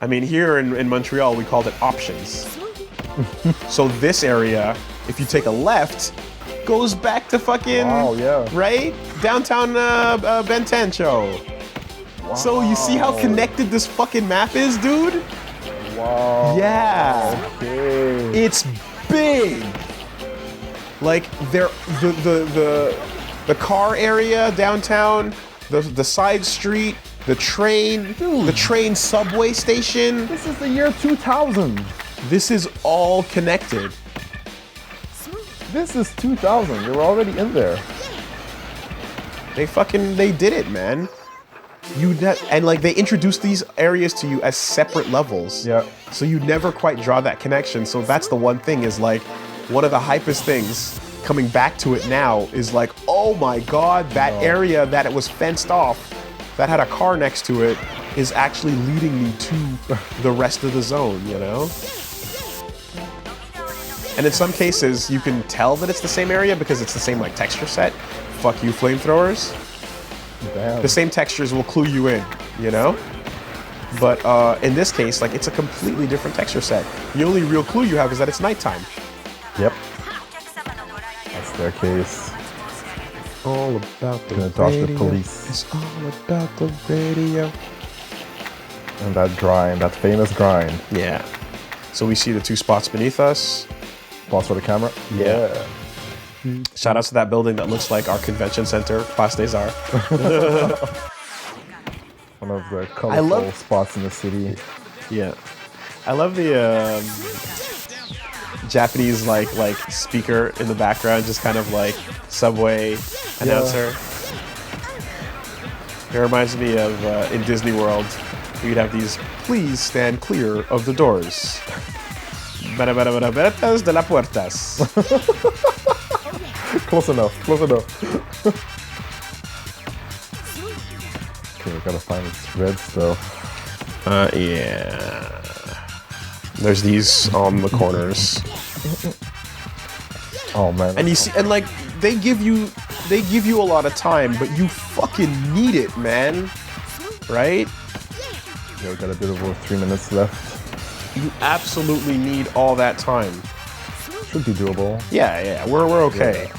I mean, here in Montreal, we called it options. So this area, if you take a left, goes back to fucking, right? Downtown Ben 10 show. Wow. So you see how connected this fucking map is, dude? Wow. Yeah. Okay. It's big. Like the car area downtown, the side street, the train, the train subway station. This is the year 2000. This is all connected. This is 2000. They were already in there. They did it, man. And like they introduced these areas to you as separate levels. Yeah. So you never quite draw that connection. So that's the one thing is like, one of the hypest things coming back to it now is like, oh my God, that area that it was fenced off, that had a car next to it, is actually leading me to the rest of the zone, you know? And in some cases, you can tell that it's the same area because it's the same like texture set. Fuck you, flamethrowers. Damn. The same textures will clue you in, you know? But in this case, like it's a completely different texture set. The only real clue you have is that it's nighttime. Yep. That's their case. All about the radio. The police. It's all about the radio. And that grind, that famous grind. Yeah. So we see the two spots beneath us. Pause for the camera. Yeah. Shout out to that building that looks like our convention center, Place des Arts. One of the colorful spots in the city. Yeah. I love the Japanese like speaker in the background, just kind of like subway announcer. It reminds me of in Disney World, you'd have these, please stand clear of the doors. Puertas de las puertas. Close enough, close enough. Okay, we gotta find this red stuff. Yeah. There's these on the corners. Oh man. And you see, and like they give you a lot of time, but you fucking need it, man. Right? Yeah, we got a bit over 3 minutes left. You absolutely need all that time. Should be doable. Yeah, we're okay. Yeah.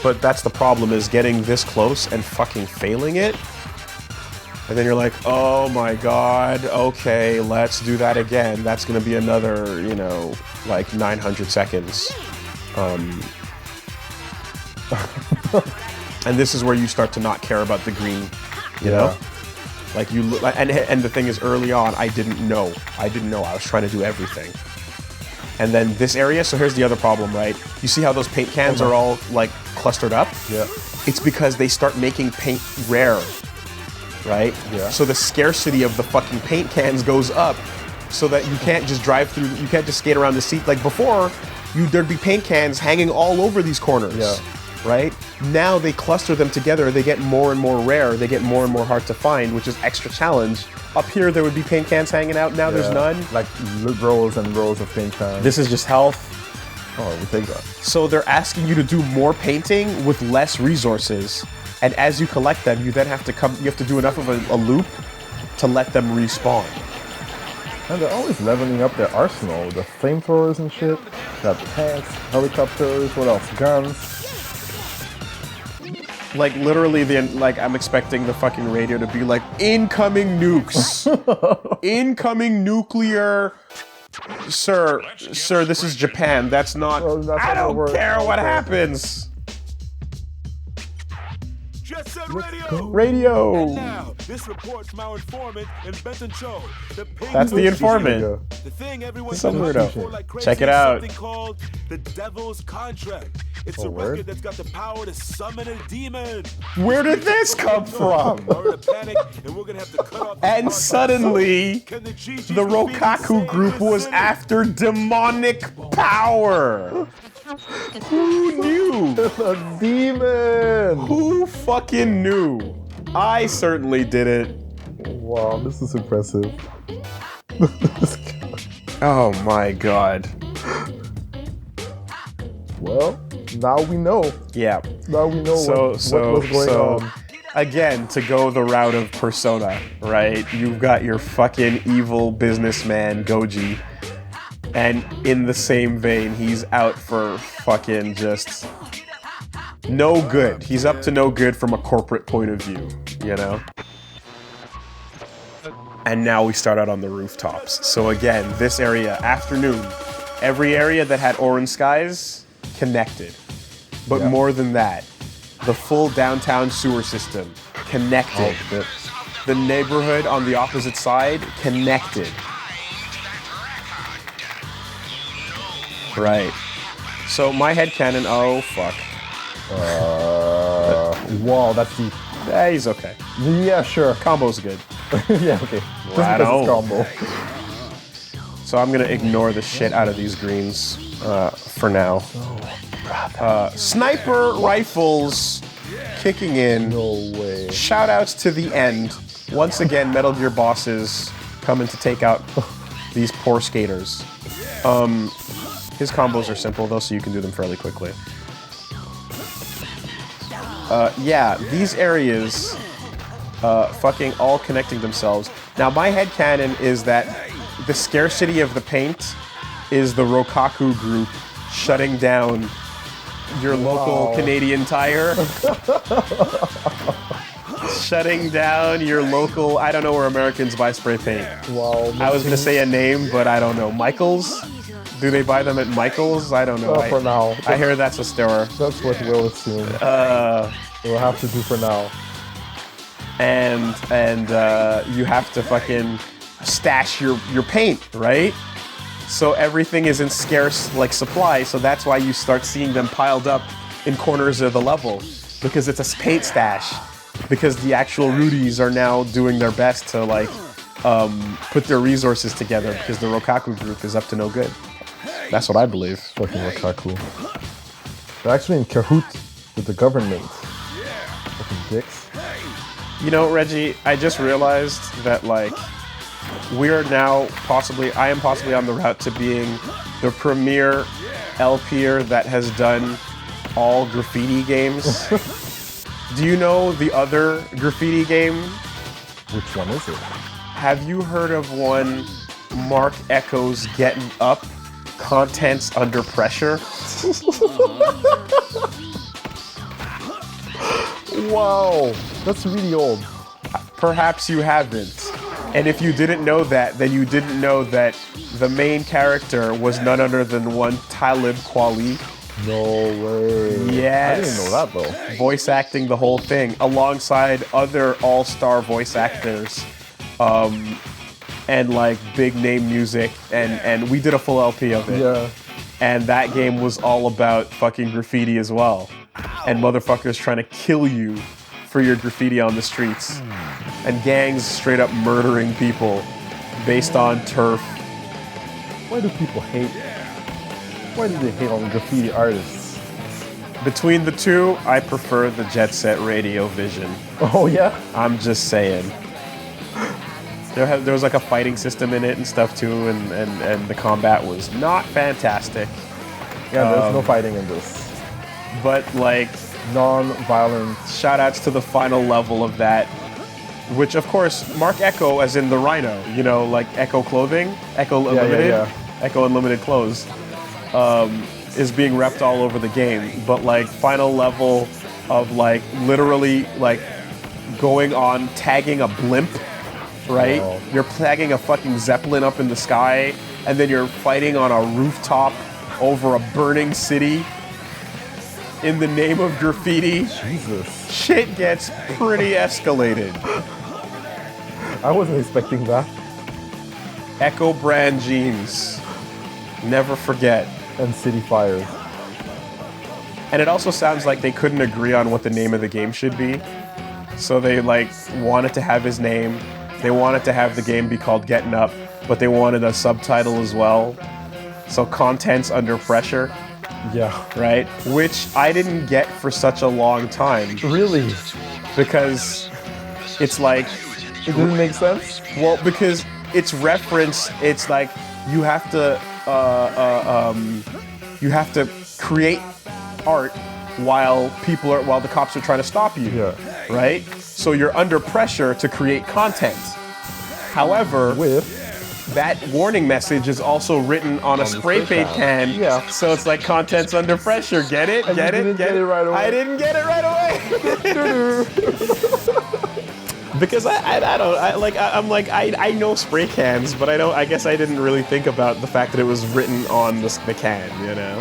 But that's the problem, is getting this close and fucking failing it. And then you're like, oh my God, okay, let's do that again. That's gonna be another, you know, like 900 seconds. And this is where you start to not care about the green, you know? Like you look, and the thing is, early on, I didn't know. I was trying to do everything. And then this area, so here's the other problem, right? You see how those paint cans are all like clustered up? Yeah. It's because they start making paint rare, right? Yeah. So the scarcity of the fucking paint cans goes up, so that you can't just drive through, you can't just skate around the seat. Like before, there'd be paint cans hanging all over these corners. Yeah. Right? Now they cluster them together, they get more and more rare, they get more and more hard to find, which is extra challenge. Up here there would be paint cans hanging out, now there's none. Like rows and rows of paint cans. This is just health. Oh, we take that. So they're asking you to do more painting with less resources. And as you collect them, you then have to do enough of a loop to let them respawn. And they're always leveling up their arsenal. The flamethrowers and shit. Got tanks, helicopters, what else? Guns. Like literally, I'm expecting the fucking radio to be like, incoming nukes, incoming nuclear. Sir, this is Japan. That's not. I don't care what happens. Jet Set Radio. Radio. And now, this report from our informant in Benton Cho. That's the informant. The thing everyone's Some weirdo. for like crazy. Check it out. Something called the Devil's Contract. It's a record that's got the power to summon a demon. Where did this come from? And suddenly, the Rokaku group was after demonic power. Who knew? A demon. Who fucking knew? I certainly didn't. Wow, this is impressive. Oh my God. Well, now we know. Yeah. Now we know what's going on. again, to go the route of Persona, right? You've got your fucking evil businessman, Goji. And in the same vein, he's out for fucking just no good. He's up to no good from a corporate point of view, you know? And now we start out on the rooftops. So again, this area, afternoon, every area that had orange skies, connected. But more than that, the full downtown sewer system, connected. The neighborhood on the opposite side, connected. Right. So my headcanon, oh fuck. Wow, that's deep. He's okay. Yeah, sure. Combo's good. Yeah, okay. Right on. Combo. So I'm gonna ignore the shit out of these greens for now. Sniper rifles kicking in. No way. Shout outs to the end. Once again, Metal Gear bosses coming to take out these poor skaters. His combos are simple though, so you can do them fairly quickly. Yeah, these areas fucking all connecting themselves. Now my headcanon is that the scarcity of the paint is the Rokaku group shutting down your local Canadian Tire. Shutting down your local, I don't know where Americans buy spray paint. Wow. I was gonna say a name, but I don't know. Michaels? Do they buy them at Michaels? I don't know. For now. I hear that's a store. That's what we'll assume. We'll have to do for now. And you have to fucking stash your paint, right? So everything is in scarce like supply, so that's why you start seeing them piled up in corners of the level, because it's a paint stash. Because the actual Rudies are now doing their best to like put their resources together because the Rokaku group is up to no good. That's what I believe. Fucking Rokaku. They're actually in cahoots with the government. Fucking dicks. You know, Reggie, I just realized that like we are now I am possibly on the route to being the premier LPer that has done all graffiti games. Do you know the other graffiti game? Which one is it? Have you heard of one, Mark Echo's Getting Up, Contents Under Pressure? Wow, that's really old. Perhaps you haven't. And if you didn't know that, then you didn't know that the main character was none other than one Talib Kweli. No way. Yes. I didn't know that though. Voice acting the whole thing alongside other all-star voice actors. And like big name music, and we did a full LP of it. Yeah. And that game was all about fucking graffiti as well. And motherfuckers trying to kill you for your graffiti on the streets. And gangs straight up murdering people based on turf. Why do people hate? Why do they hate on graffiti artists? Between the two, I prefer the Jet Set Radio Vision. Oh yeah? I'm just saying. There was like a fighting system in it and stuff too, and the combat was not fantastic. Yeah, there's no fighting in this. But like non-violent. Shout outs to the final level of that, which of course Mark Echo, as in the Rhino, you know, like Echo clothing, Echo Unlimited, Echo Unlimited clothes, is being repped all over the game. But like final level of like literally like going on tagging a blimp. Right? Wow. You're tagging a fucking Zeppelin up in the sky, and then you're fighting on a rooftop over a burning city in the name of graffiti. Jesus. Shit gets pretty escalated. I wasn't expecting that. Echo brand jeans. Never forget. And city fires. And it also sounds like they couldn't agree on what the name of the game should be. So they like wanted to have his name. They wanted to have the game be called Getting Up, but they wanted a subtitle as well. So Contents Under Pressure. Yeah. Right? Which I didn't get for such a long time. Really? Because it's like... It didn't make sense? Well, because it's reference, it's like you have to create art while the cops are trying to stop you. Yeah. Right? So you're under pressure to create content. However, that warning message is also written on a spray paint can. Yeah. So it's like content's under pressure. Get it? And Get you it? didn't Get get it? it right away. I didn't get it right away. Because I know spray cans, but I guess I didn't really think about the fact that it was written on the can, you know?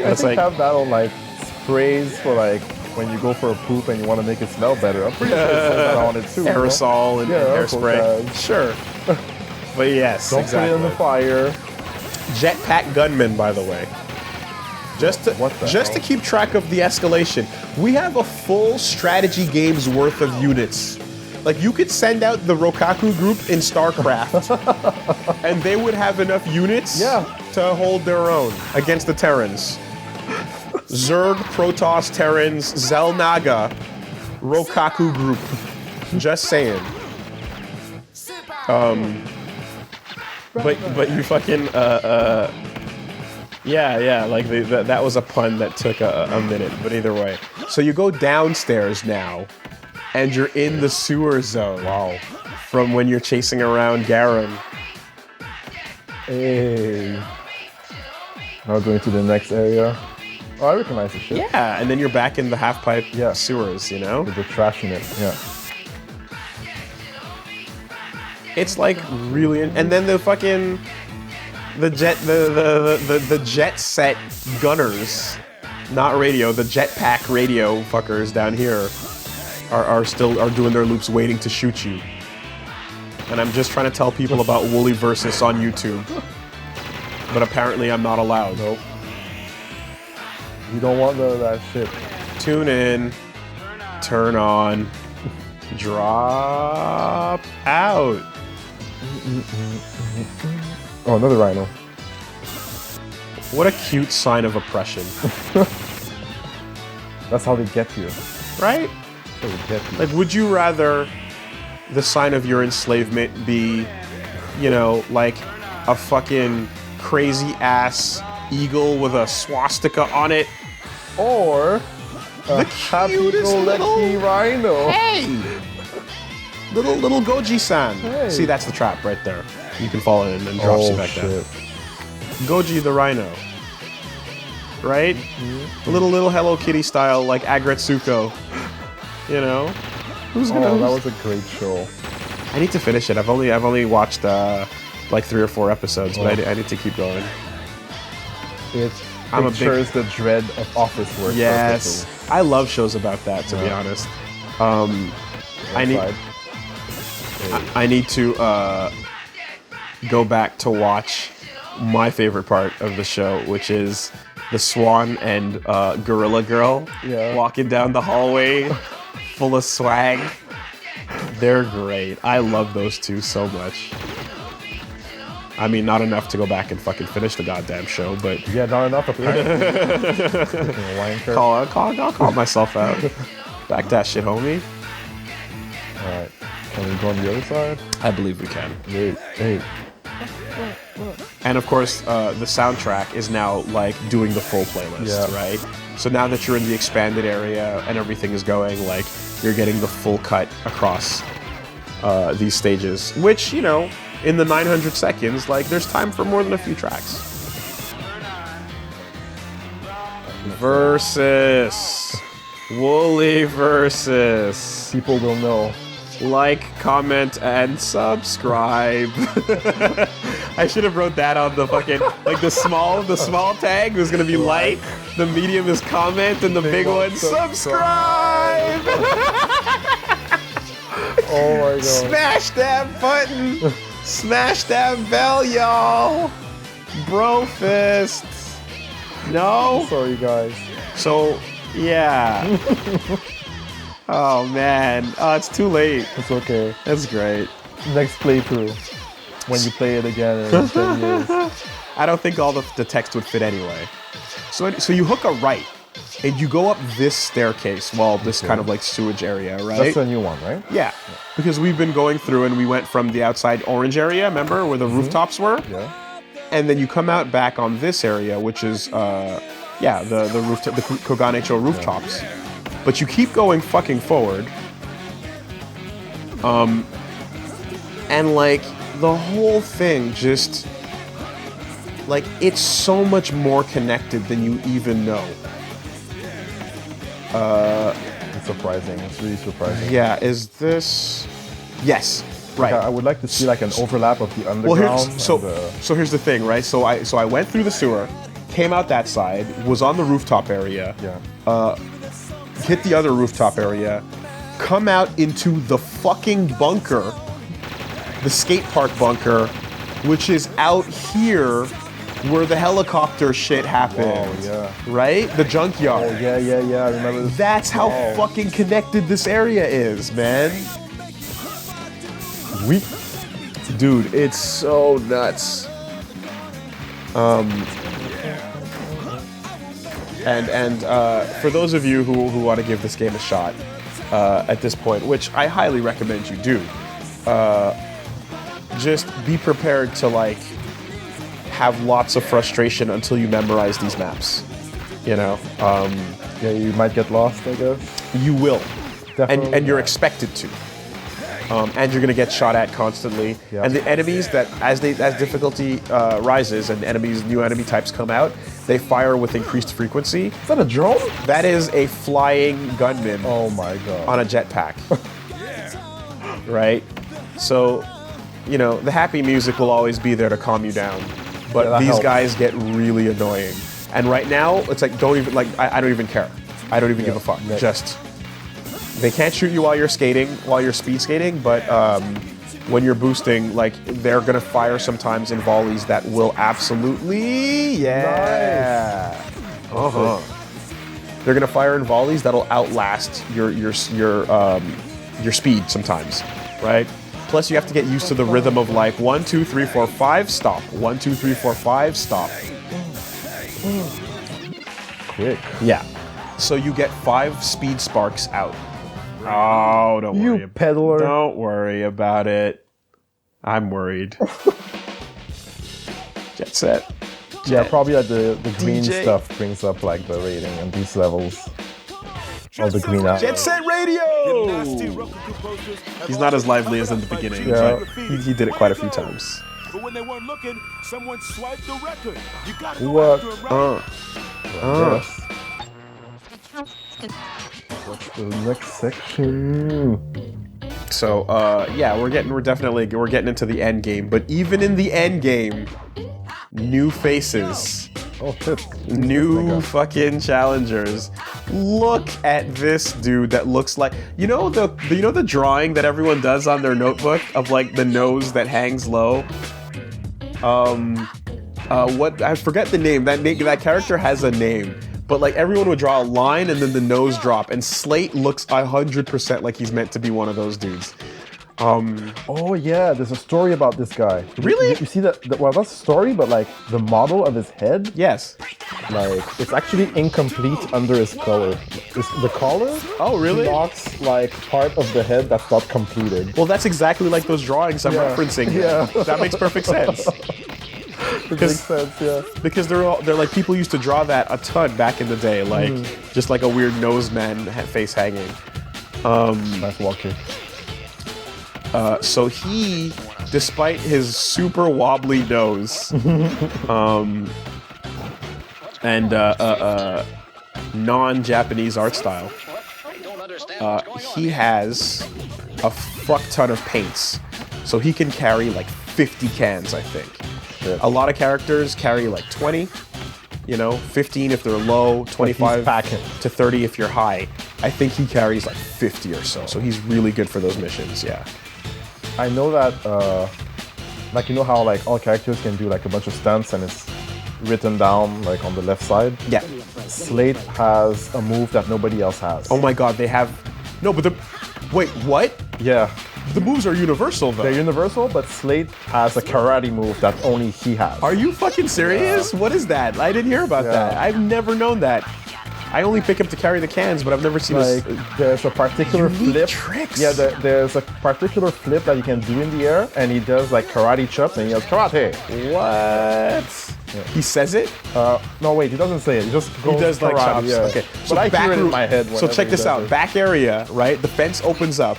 I think have that on like sprays for like when you go for a poop and you want to make it smell better. I'm pretty sure it says that on it too. Aerosol and hairspray. Okay. Sure. But yes, Don't exactly. put it in the fire. Jetpack gunman, by the way. Just to keep track of the escalation. We have a full strategy game's worth of units. Like, you could send out the Rokaku group in StarCraft, and they would have enough units to hold their own against the Terrans. Zerg, Protoss, Terrans, Zelnaga, Rokaku group. Just saying. But you fucking yeah, like that was a pun that took a minute, but either way. So you go downstairs now, and you're in the sewer zone. Wow. From when you're chasing around Garum. Hey. Now going to the next area. Oh, I recognize the ship. Yeah, and then you're back in the half-pipe sewers, you know? With the trash in it, yeah. It's like really, and then the fucking the jet set gunners, not radio, the jetpack radio fuckers down here are still doing their loops waiting to shoot you. And I'm just trying to tell people about WoolieVersus on YouTube, but apparently I'm not allowed. Nope. You don't want that shit. Tune in, turn on, drop out. Oh, another rhino. What a cute sign of oppression. That's how they get you. Right? That's how they get you. Like, would you rather the sign of your enslavement be, you know, like a fucking crazy ass eagle with a swastika on it? Or The cutest little rhino. Hey! Little Goji-san. Hey. See, that's the trap right there. You can fall in and drops you back down. Goji the rhino. Right? Mm-hmm. Little Hello Kitty style, like Agretsuko. You know? Who's gonna? That was a great show. I need to finish it. I've only watched like 3 or 4 episodes, but I need to keep going. I'm a big the dread of office work. Yes, perfectly. I love shows about that. To be honest, I need to go back to watch my favorite part of the show, which is the Swan and Gorilla Girl walking down the hallway, full of swag. They're great. I love those two so much. I mean, not enough to go back and fucking finish the goddamn show, but yeah, not enough apparently. I'll call myself out. Back that shit, homie. All right, can we go on the other side? I believe we can. Hey. And of course, the soundtrack is now like doing the full playlist, right? So now that you're in the expanded area and everything is going, like you're getting the full cut across these stages, which, you know, in the 900 seconds, like there's time for more than a few tracks. Versus. WoolieVersus. People will know. Like, comment, and subscribe. I should have wrote that on the fucking, like the small tag was gonna be like, the medium is comment, and the big one, subscribe! Oh my god. Smash that button! Smash that bell, y'all! Bro fist! No? Sorry, guys. So, yeah. Oh man, it's too late. It's okay. That's great. Next playthrough, when you play it again in 10 years. I don't think all the text would fit anyway. So you hook a right, and you go up this staircase, this kind of like sewage area, right? That's the new one, right? Yeah, because we've been going through and we went from the outside orange area, remember, where the rooftops were? Yeah. And then you come out back on this area, which is, the rooftop, the Koganecho rooftops. But you keep going fucking forward, And like the whole thing just like it's so much more connected than you even know. It's surprising. It's really surprising. Yeah, is this? Yes, right. I would like to see like an overlap of the Well, underground. so here's the thing, right? So I went through the sewer, came out that side, was on the rooftop area. Yeah. Hit the other rooftop area, come out into the fucking bunker, the skate park bunker, which is out here where the helicopter shit happened. Oh, yeah. Right? The junkyard. Oh, yeah. I remember this. That's how fucking connected this area is, man. Weak. Dude, it's so nuts. And for those of you who want to give this game a shot at this point, which I highly recommend you do, just be prepared to like have lots of frustration until you memorize these maps. You know, Yeah, you might get lost, I guess. you will, Definitely. and you're expected to. And you're gonna get shot at constantly. Yeah. And the enemies that, as difficulty rises and new enemy types come out, they fire with increased frequency. Is that a drone? That is a flying gunman Oh my god. on a jetpack. Right? So, you know, the happy music will always be there to calm you down. But Yeah, that these helps. guys get really annoying. And right now, it's like, I don't even care. I don't even give a fuck. Yeah. Just, they can't shoot you while you're skating, while you're speed skating, but when you're boosting, like, they're gonna fire sometimes in volleys that will absolutely, they're gonna fire in volleys that'll outlast your speed sometimes, right? Plus, you have to get used to the rhythm of like 1, 2, 3, 4, 5, stop. 1, 2, 3, 4, 5, stop. Quick. Yeah. So you get 5 speed sparks out. Oh, don't worry. You peddler. Don't worry about it. I'm worried. Jet set. Yeah, probably like the green DJ. stuff brings up like the rating on these levels. Or the green out. Jet set radio. He's not as lively as in the beginning, Yeah. but he did it quite a few times. But when they weren't looking, someone swiped the record. You gotta go What? after him, right? Yes. What's the next section? So yeah, we're getting into the end game, but even in the end game, new faces, Oh shit. new fucking challengers. Look at this dude that looks like the drawing that everyone does on their notebook of like the nose that hangs low. What I forget the name. That character has a name. But like everyone would draw a line and then the nose drop, and Slate looks 100% like he's meant to be one of those dudes. Oh yeah, there's a story about this guy. Really? You see that? Well, not a story, but like the model of his head. Yes. Like it's actually incomplete under his collar. The collar? Oh, really? Blocks like part of the head that's not completed. Well, that's exactly like those drawings I'm Yeah. referencing. Yeah. That makes perfect sense. It makes sense, yeah. Because they're like people used to draw that a ton back in the day, like just like a weird nose man face hanging. Nice walking. So he, despite his super wobbly nose, and non-Japanese art style, he has a fuck ton of paints. So he can carry like 50 cans, I think. Shit. A lot of characters carry like 20, 15 if they're low, 25 packing. to 30 if you're high. I think he carries like 50 or so. So he's really good for those missions, yeah. I know that, like you know how like all characters can do like a bunch of stunts and it's written down like on the left side? Yeah. Slate has a move that nobody else has. Oh my god, they have... No, but wait, what? Yeah. The moves are universal, though. They're universal, but Slate has a karate move that only he has. Are you fucking serious? What is that? I didn't hear about that. I've never known that. I only pick up to carry the cans, but I've never seen Like, there's a particular Unique flip. tricks. Yeah, there's a particular flip that you can do in the air, and he does like karate chops, and he has karate. What? He says it? No, wait, he doesn't say it. He just goes He does like karate, chops. yeah. Okay. But I hear it in room- my head. So whenever check he this does out. it. Back area, right? The fence opens up.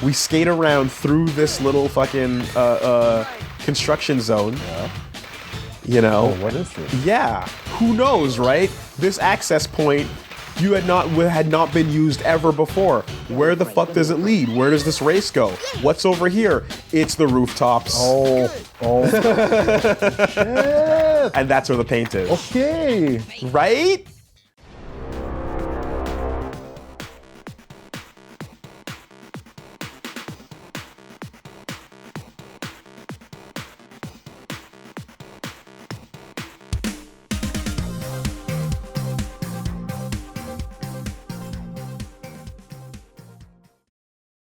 We skate around through this little fucking construction zone. Yeah. You know? Oh, what is this? Yeah. Who knows, right? This access point had not been used ever before. Where the fuck does it lead? Where does this race go? What's over here? It's the rooftops. Oh. Shit. And that's where the paint is. Okay. Right?